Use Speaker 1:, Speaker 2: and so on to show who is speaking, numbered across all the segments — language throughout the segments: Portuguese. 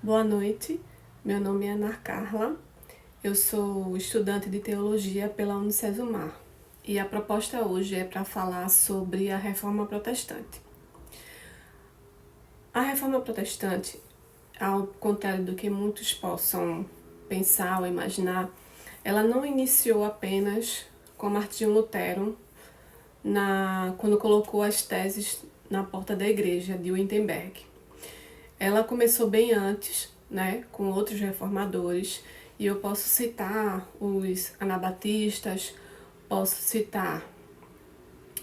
Speaker 1: Boa noite, meu nome é Ana Carla, eu sou estudante de Teologia pela Unicesumar e a proposta hoje é para falar sobre a Reforma Protestante. A Reforma Protestante, ao contrário do que muitos possam pensar ou imaginar, ela não iniciou apenas com Martinho Lutero quando colocou as teses na porta da igreja de Wittenberg. Ela começou bem antes, né, com outros reformadores, e eu posso citar os anabatistas, posso citar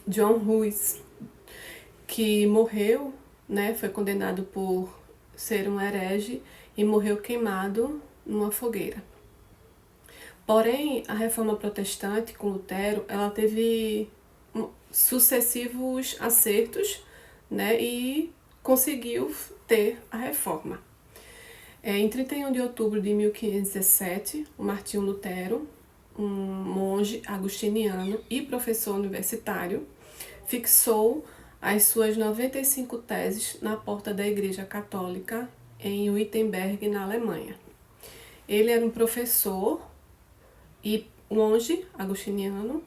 Speaker 1: John Huss, que morreu, né, foi condenado por ser um herege e morreu queimado numa fogueira. Porém, a Reforma Protestante com Lutero, ela teve sucessivos acertos, né, e conseguiu ter a reforma. Em 31 de outubro de 1517, o Martinho Lutero, um monge agustiniano e professor universitário, fixou as suas 95 teses na porta da Igreja Católica em Wittenberg, na Alemanha. Ele era um professor e monge agustiniano,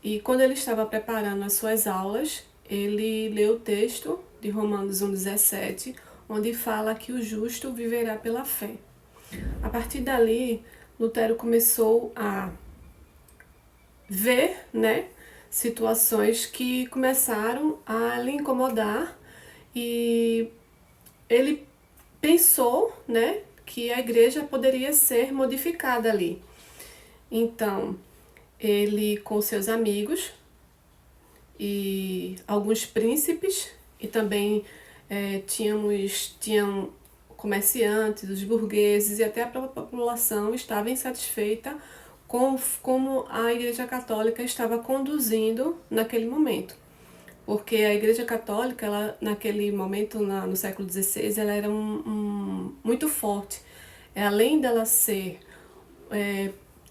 Speaker 1: e quando ele estava preparando as suas aulas, ele leu o texto de Romanos 1,17, onde fala que o justo viverá pela fé. A partir dali, Lutero começou a ver, né, situações que começaram a lhe incomodar, e ele pensou, né, que a igreja poderia ser modificada ali. Então, ele com seus amigos e alguns príncipes, e também tinham comerciantes, os burgueses e até a própria população estava insatisfeita com como a Igreja Católica estava conduzindo naquele momento. Porque a Igreja Católica, ela, naquele momento, no século XVI, ela era muito forte. Além dela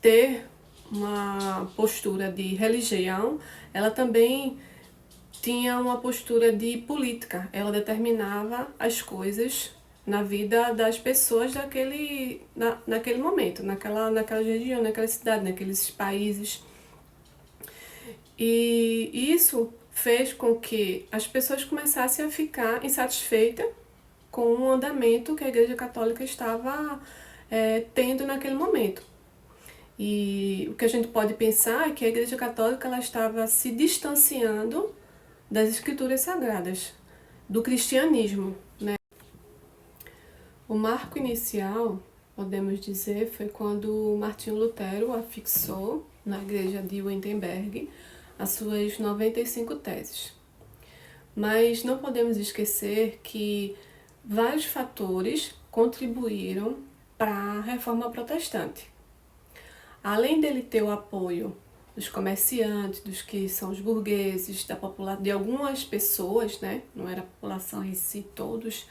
Speaker 1: ter uma postura de religião, ela também tinha uma postura de política. Ela determinava as coisas na vida das pessoas naquele momento, naquela região, naquela cidade, naqueles países. E isso fez com que as pessoas começassem a ficar insatisfeitas com o andamento que a Igreja Católica estava tendo naquele momento. E o que a gente pode pensar é que a Igreja Católica ela estava se distanciando das Escrituras Sagradas, do cristianismo, né? O marco inicial, podemos dizer, foi quando Martinho Lutero afixou na igreja de Wittenberg as suas 95 teses. Mas não podemos esquecer que vários fatores contribuíram para a Reforma Protestante. Além dele ter o apoio dos comerciantes, dos que são os burgueses, de algumas pessoas, né? Não era a população em si, todos,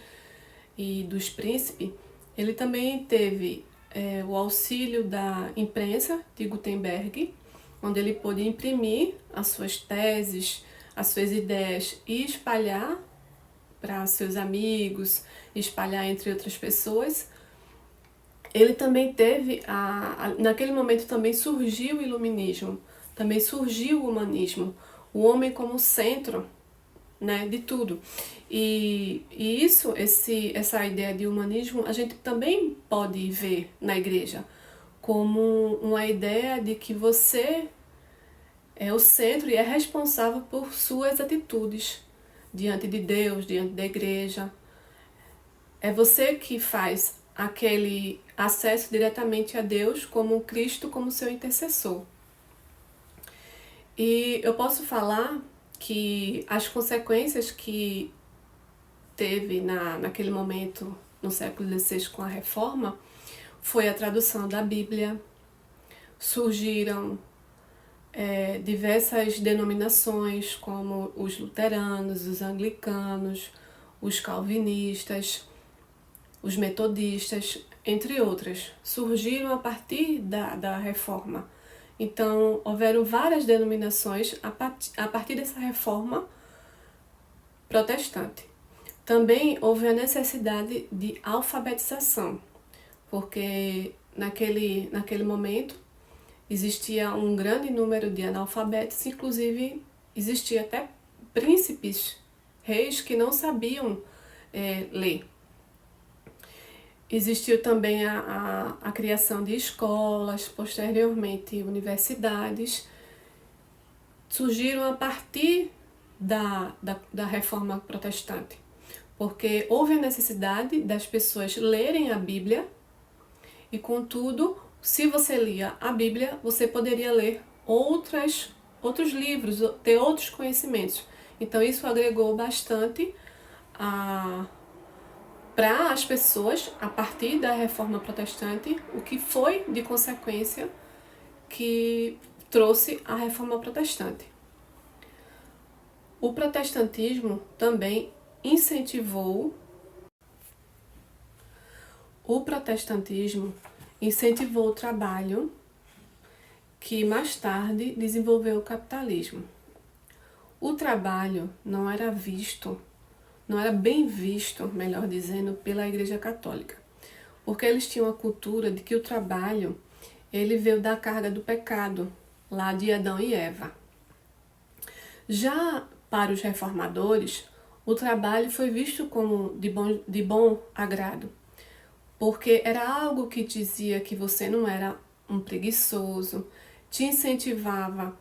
Speaker 1: e dos príncipes, ele também teve o auxílio da imprensa de Gutenberg, onde ele pôde imprimir as suas teses, as suas ideias e espalhar para seus amigos, espalhar entre outras pessoas. Ele também teve, naquele momento também surgiu o iluminismo, também surgiu o humanismo, o homem como centro, né, de tudo. E essa ideia de humanismo, a gente também pode ver na igreja como uma ideia de que você é o centro e é responsável por suas atitudes diante de Deus, diante da igreja. É você que faz aquele acesso diretamente a Deus como Cristo, como seu intercessor. E eu posso falar que as consequências que teve naquele momento, no século XVI, com a reforma, foi a tradução da Bíblia. Surgiram diversas denominações, como os luteranos, os anglicanos, os calvinistas, os metodistas, entre outras. Surgiram a partir da reforma. Então, houveram várias denominações a partir dessa reforma protestante. Também houve a necessidade de alfabetização, porque naquele momento existia um grande número de analfabetos, inclusive existia até príncipes, reis que não sabiam ler. Existiu também a criação de escolas, posteriormente universidades, surgiram a partir da Reforma Protestante, porque houve a necessidade das pessoas lerem a Bíblia e, contudo, se você lia a Bíblia, você poderia ler outros livros, ter outros conhecimentos. Então, isso agregou bastante para as pessoas, a partir da Reforma Protestante, o que foi, de consequência, que trouxe a Reforma Protestante. O protestantismo também incentivou o trabalho, que mais tarde desenvolveu o capitalismo. O trabalho não era bem visto, melhor dizendo, pela Igreja Católica, porque eles tinham a cultura de que o trabalho ele veio da carga do pecado, lá de Adão e Eva. Já para os reformadores, o trabalho foi visto como de bom agrado, porque era algo que dizia que você não era um preguiçoso, te incentivava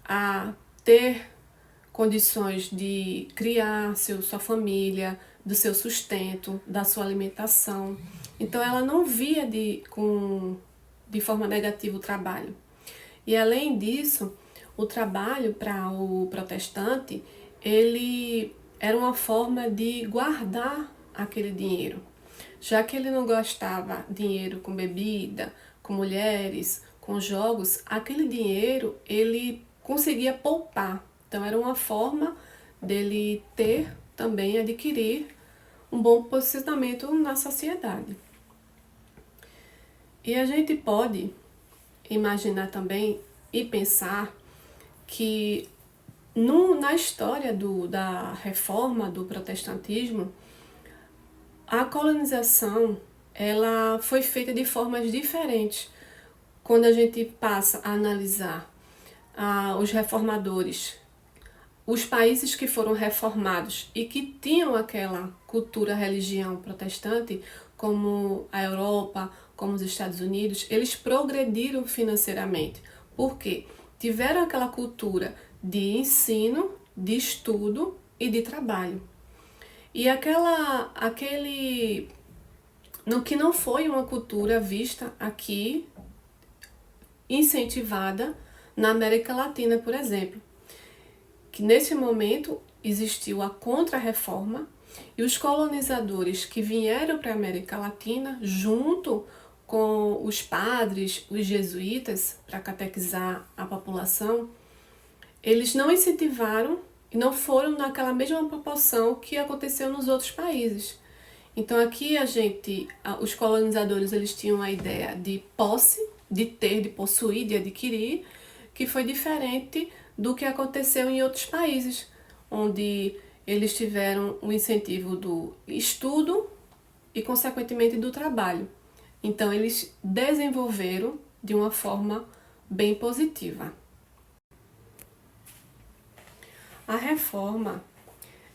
Speaker 1: a ter condições de criar sua família, do seu sustento, da sua alimentação. Então ela não via de forma negativa o trabalho. E além disso, o trabalho para o protestante, ele era uma forma de guardar aquele dinheiro. Já que ele não gastava dinheiro com bebida, com mulheres, com jogos, aquele dinheiro ele conseguia poupar. Então era uma forma dele também adquirir um bom posicionamento na sociedade. E a gente pode imaginar também e pensar que na história da reforma do protestantismo, a colonização ela foi feita de formas diferentes. Quando a gente passa a analisar os reformadores, os países que foram reformados e que tinham aquela cultura, religião protestante, como a Europa, como os Estados Unidos, eles progrediram financeiramente. Por quê? Tiveram aquela cultura de ensino, de estudo e de trabalho. E que não foi uma cultura vista aqui, incentivada na América Latina, por exemplo. Que nesse momento existiu a Contra-Reforma e os colonizadores que vieram para a América Latina, junto com os padres, os jesuítas, para catequizar a população, eles não incentivaram e não foram naquela mesma proporção que aconteceu nos outros países. Então aqui os colonizadores eles tinham a ideia de posse, de ter, de possuir, de adquirir, que foi diferente do que aconteceu em outros países, onde eles tiveram o incentivo do estudo e, consequentemente, do trabalho. Então, eles desenvolveram de uma forma bem positiva. A reforma,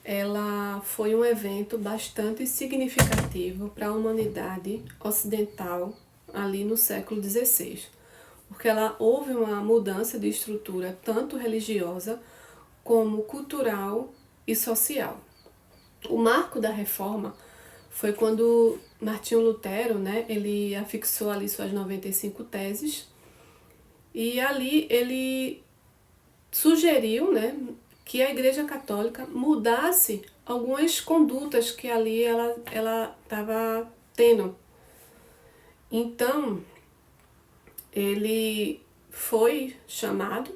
Speaker 1: ela foi um evento bastante significativo para a humanidade ocidental ali no século XVI, porque houve uma mudança de estrutura tanto religiosa como cultural e social. O marco da reforma foi quando Martinho Lutero, ele afixou ali suas 95 teses e ali ele sugeriu, que a Igreja Católica mudasse algumas condutas que ali ela estava tendo. Então, ele foi chamado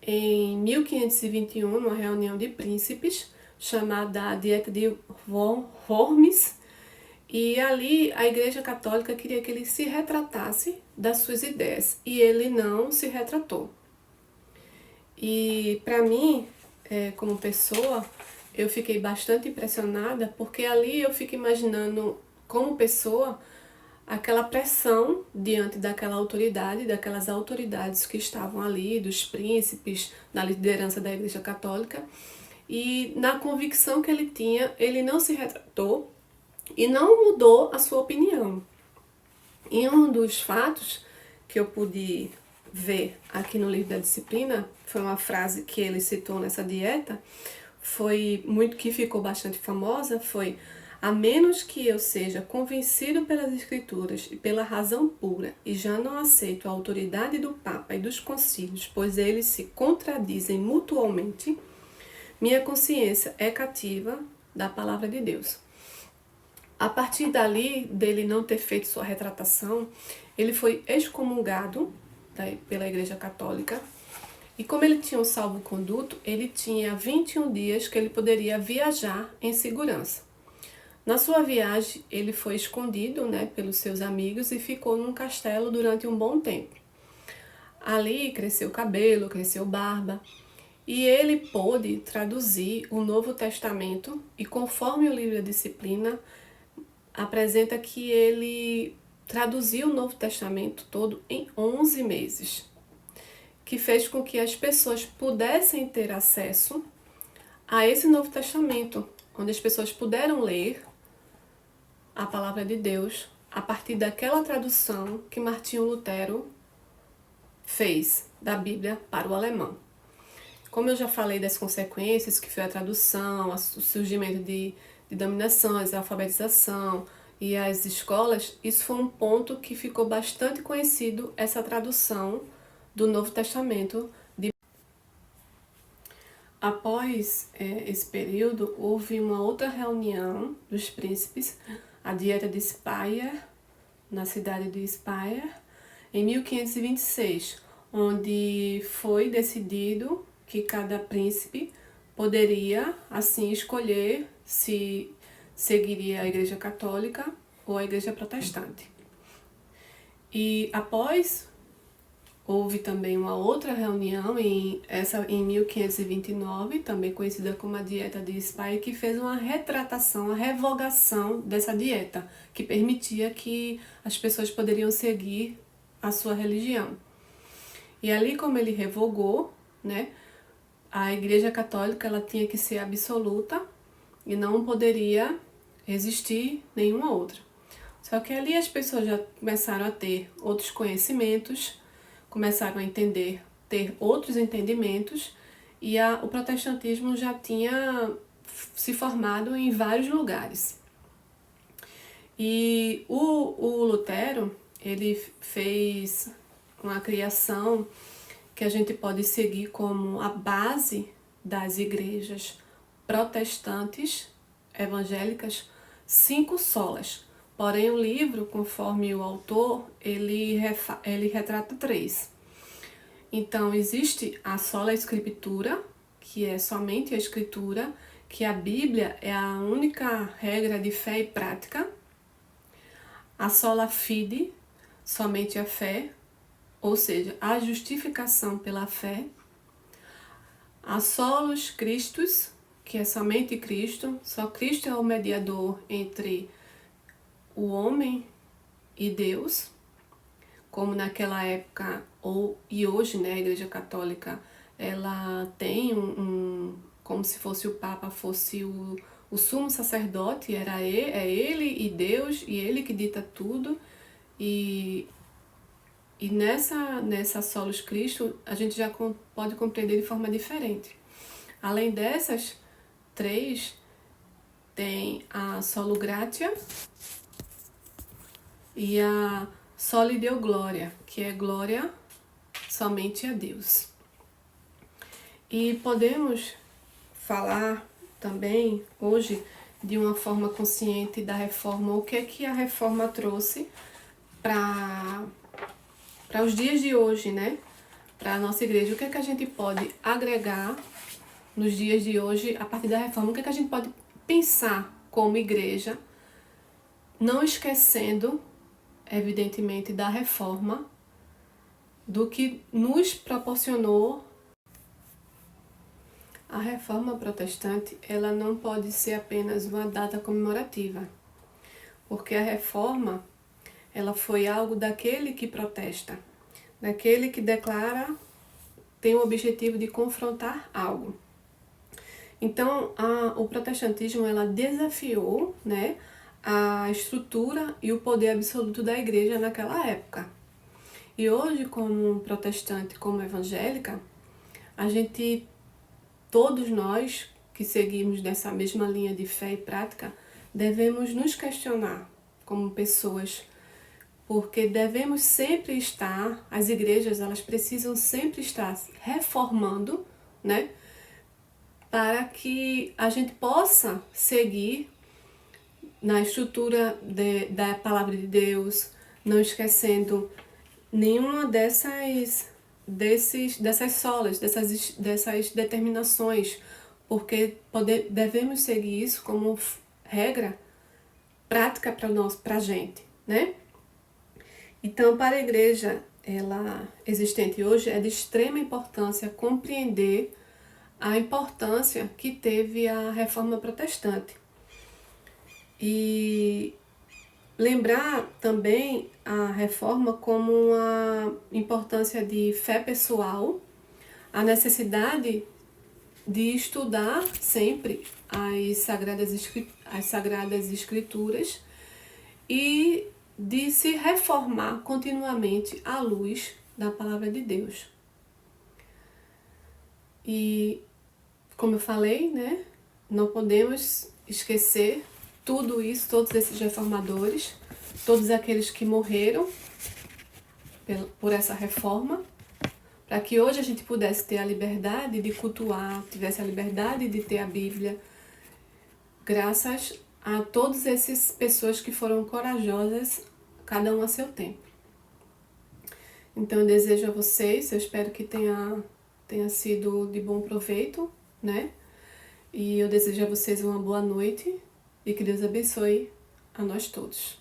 Speaker 1: em 1521, numa reunião de príncipes, chamada Dieta de Worms, e ali a Igreja Católica queria que ele se retratasse das suas ideias, e ele não se retratou. E para mim, como pessoa, eu fiquei bastante impressionada, porque ali eu fico imaginando, como pessoa, aquela pressão diante daquela autoridade, daquelas autoridades que estavam ali, dos príncipes, da liderança da Igreja Católica, e na convicção que ele tinha, ele não se retratou e não mudou a sua opinião. E um dos fatos que eu pude ver aqui no livro da disciplina, foi uma frase que ele citou nessa dieta, que ficou bastante famosa, foi: a menos que eu seja convencido pelas escrituras e pela razão pura, e já não aceito a autoridade do Papa e dos concílios, pois eles se contradizem mutuamente, minha consciência é cativa da palavra de Deus. A partir dali, dele não ter feito sua retratação, ele foi excomungado pela Igreja Católica. E como ele tinha um salvo-conduto, ele tinha 21 dias que ele poderia viajar em segurança. Na sua viagem, ele foi escondido, pelos seus amigos e ficou num castelo durante um bom tempo. Ali cresceu cabelo, cresceu barba, e ele pôde traduzir o Novo Testamento, e conforme o livro da disciplina, apresenta que ele traduziu o Novo Testamento todo em 11 meses, que fez com que as pessoas pudessem ter acesso a esse Novo Testamento, onde as pessoas puderam ler a palavra de Deus a partir daquela tradução que Martinho Lutero fez da Bíblia para o alemão. Como eu já falei das consequências, que foi a tradução, o surgimento de denominações, a alfabetização e as escolas, isso foi um ponto que ficou bastante conhecido, essa tradução do Novo Testamento. Após esse período, houve uma outra reunião dos príncipes, a Dieta de Speyer, na cidade de Speyer, em 1526, onde foi decidido que cada príncipe poderia, assim, escolher se seguiria a Igreja Católica ou a Igreja Protestante. E após, houve também uma outra reunião, em 1529, também conhecida como a Dieta de Speyer, que fez uma retratação, a revogação dessa dieta, que permitia que as pessoas poderiam seguir a sua religião. E ali, como ele revogou, a Igreja Católica ela tinha que ser absoluta e não poderia existir nenhuma outra. Só que ali as pessoas já começaram a ter outros conhecimentos, começaram a ter outros entendimentos, e o protestantismo já tinha se formado em vários lugares. E o Lutero, ele fez uma criação que a gente pode seguir como a base das igrejas protestantes evangélicas, 5 solas. Porém, o livro, conforme o autor, ele retrata 3. Então, existe a sola escritura, que é somente a escritura, que a Bíblia é a única regra de fé e prática. A sola fide, somente a fé, ou seja, a justificação pela fé. A solos Christus, que é somente Cristo, só Cristo é o mediador entre o homem e Deus, como naquela época e hoje, a Igreja Católica, ela tem como se fosse o Papa, fosse o sumo sacerdote, é ele e Deus, e ele que dita tudo, e nessa solos Cristo, a gente já pode compreender de forma diferente. Além dessas 3, tem a solo gratia e a soli deo gloria, que é glória somente a Deus. E podemos falar também hoje de uma forma consciente da reforma, o que a reforma trouxe para os dias de hoje, para a nossa igreja. O que a gente pode agregar nos dias de hoje a partir da reforma? O que a gente pode pensar como igreja, não esquecendo, evidentemente, da reforma, do que nos proporcionou A reforma protestante, ela não pode ser apenas uma data comemorativa, porque a reforma, ela foi algo daquele que protesta, daquele que declara, tem o objetivo de confrontar algo. Então, o protestantismo, ela desafiou, né, a estrutura e o poder absoluto da igreja naquela época. E hoje, como protestante, como evangélica, a gente, todos nós que seguimos dessa mesma linha de fé e prática, devemos nos questionar como pessoas, porque devemos sempre estar, as igrejas, elas precisam sempre estar reformando, né, para que a gente possa seguir na estrutura da palavra de Deus, não esquecendo nenhuma dessas solas, dessas determinações, porque devemos seguir isso como regra prática para a gente, né? Então, para a igreja ela existente hoje, é de extrema importância compreender a importância que teve a reforma protestante. E lembrar também a reforma como uma importância de fé pessoal, a necessidade de estudar sempre as sagradas escrituras e de se reformar continuamente à luz da palavra de Deus. E, como eu falei, né, não podemos esquecer tudo isso, todos esses reformadores, todos aqueles que morreram por essa reforma, para que hoje a gente pudesse ter a liberdade de cultuar, tivesse a liberdade de ter a Bíblia, graças a todas essas pessoas que foram corajosas, cada um a seu tempo. Então eu desejo a vocês, eu espero que tenha sido de bom proveito, né? E eu desejo a vocês uma boa noite e que Deus abençoe a nós todos.